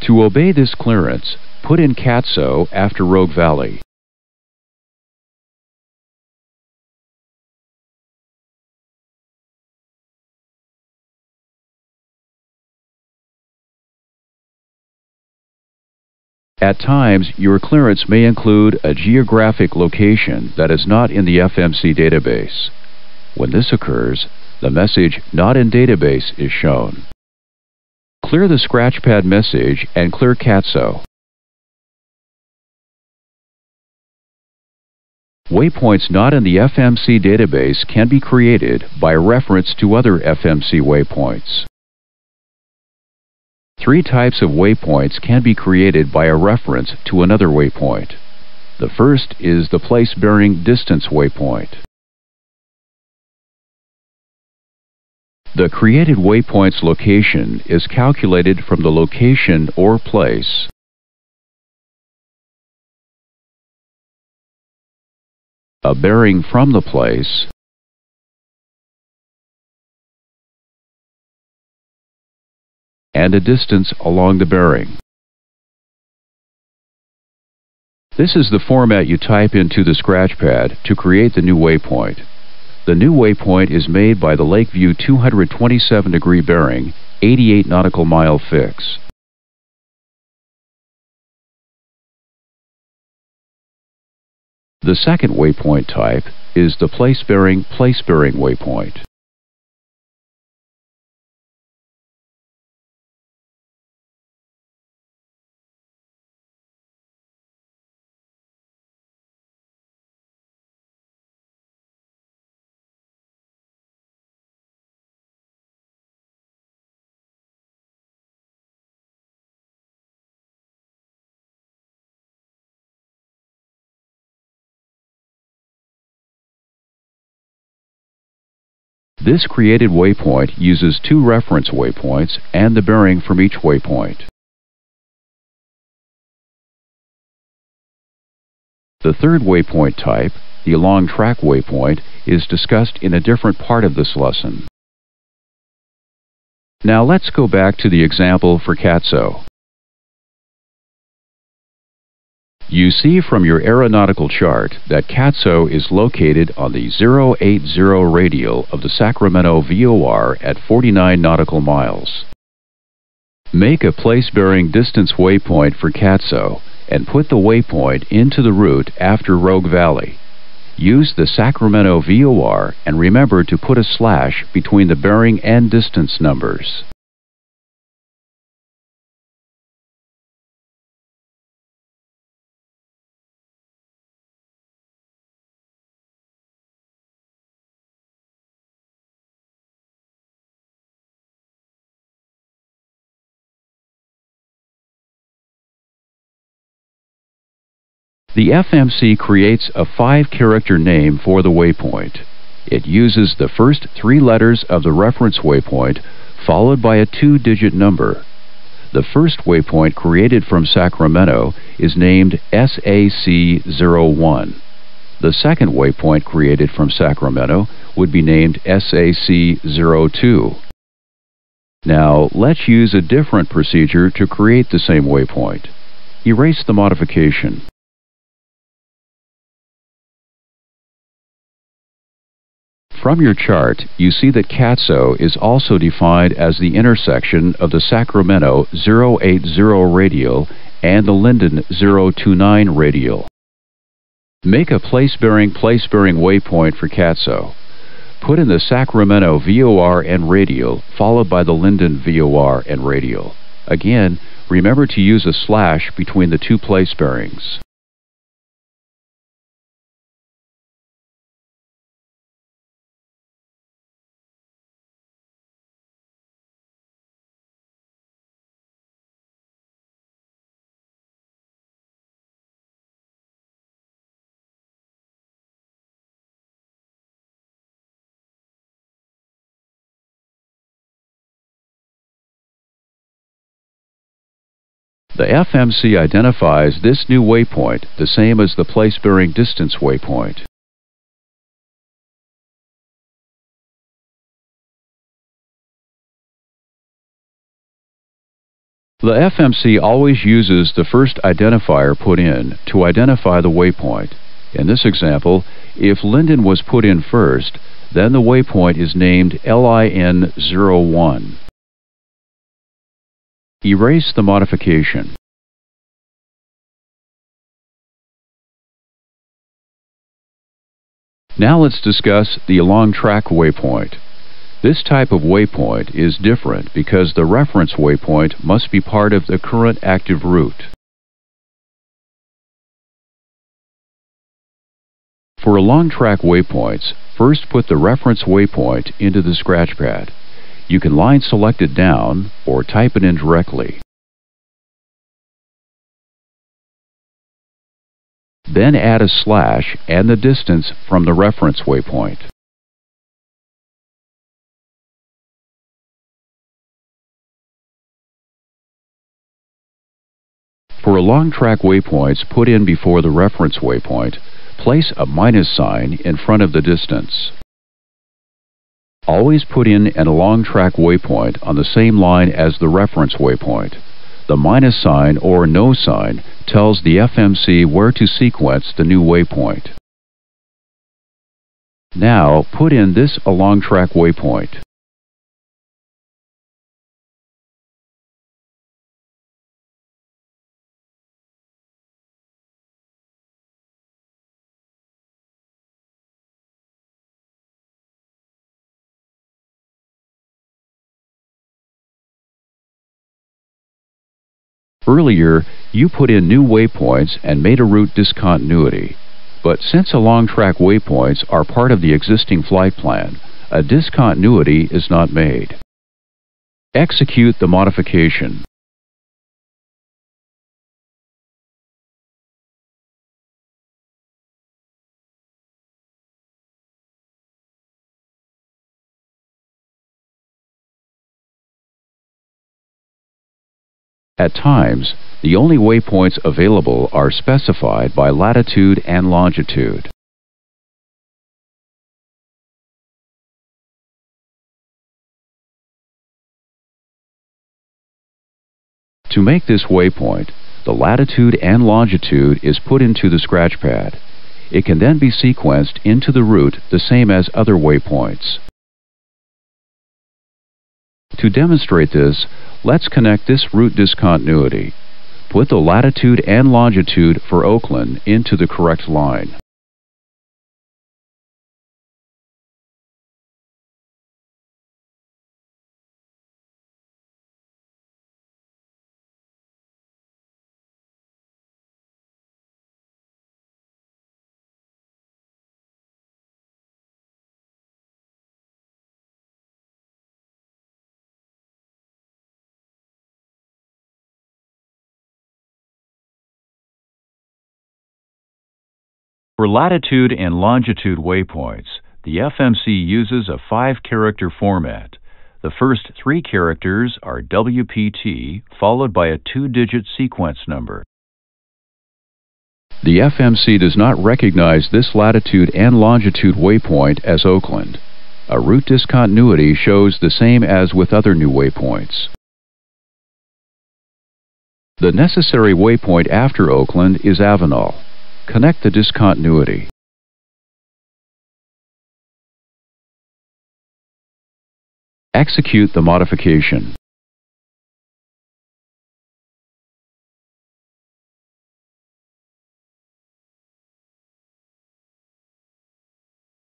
To obey this clearance, put in CATSO after Rogue Valley. At times, your clearance may include a geographic location that is not in the FMC database. When this occurs, the message "Not in Database" is shown. Clear the scratchpad message and clear CATSO. Waypoints not in the FMC database can be created by reference to other FMC waypoints. Three types of waypoints can be created by a reference to another waypoint. The first is the place-bearing distance waypoint. The created waypoint's location is calculated from the location or place. A bearing from the place, and a distance along the bearing. This is the format you type into the scratchpad to create the new waypoint. The new waypoint is made by the Lakeview 227-degree bearing, 88 nautical mile fix. The second waypoint type is the place-bearing waypoint. This created waypoint uses two reference waypoints and the bearing from each waypoint. The third waypoint type, the along track waypoint, is discussed in a different part of this lesson. Now let's go back to the example for CATSO. You see from your aeronautical chart that CATSO is located on the 080 radial of the Sacramento VOR at 49 nautical miles. Make a place-bearing distance waypoint for CATSO and put the waypoint into the route after Rogue Valley. Use the Sacramento VOR and remember to put a slash between the bearing and distance numbers. The FMC creates a 5-character name for the waypoint. It uses the first 3 letters of the reference waypoint, followed by a 2-digit number. The first waypoint created from Sacramento is named SAC-01. The second waypoint created from Sacramento would be named SAC-02. Now, let's use a different procedure to create the same waypoint. Erase the modification. From your chart, you see that CATSO is also defined as the intersection of the Sacramento 080 radial and the Linden 029 radial. Make a place-bearing waypoint for CATSO. Put in the Sacramento VOR and radial, followed by the Linden VOR and radial. Again, remember to use a slash between the 2 place bearings. The FMC identifies this new waypoint the same as the place-bearing distance waypoint. The FMC always uses the first identifier put in to identify the waypoint. In this example, if Linden was put in first, then the waypoint is named LIN01. Erase the modification. Now let's discuss the along track waypoint. This type of waypoint is different because the reference waypoint must be part of the current active route. For along track waypoints, first put the reference waypoint into the scratch pad. You can line select it down or type it in directly. Then add a slash and the distance from the reference waypoint. For along track waypoints put in before the reference waypoint, place a minus sign in front of the distance. Always put in an along track waypoint on the same line as the reference waypoint. The minus sign or no sign tells the FMC where to sequence the new waypoint. Now put in this along track waypoint. Earlier, you put in new waypoints and made a route discontinuity. But since along track waypoints are part of the existing flight plan, a discontinuity is not made. Execute the modification. At times, the only waypoints available are specified by latitude and longitude. To make this waypoint, the latitude and longitude is put into the scratch pad. It can then be sequenced into the route the same as other waypoints. To demonstrate this, let's connect this route discontinuity. Put the latitude and longitude for Oakland into the correct line. For latitude and longitude waypoints, the FMC uses a 5-character format. The first 3 characters are WPT, followed by a 2-digit sequence number. The FMC does not recognize this latitude and longitude waypoint as Oakland. A route discontinuity shows the same as with other new waypoints. The necessary waypoint after Oakland is Avenal. Connect the discontinuity. Execute the modification.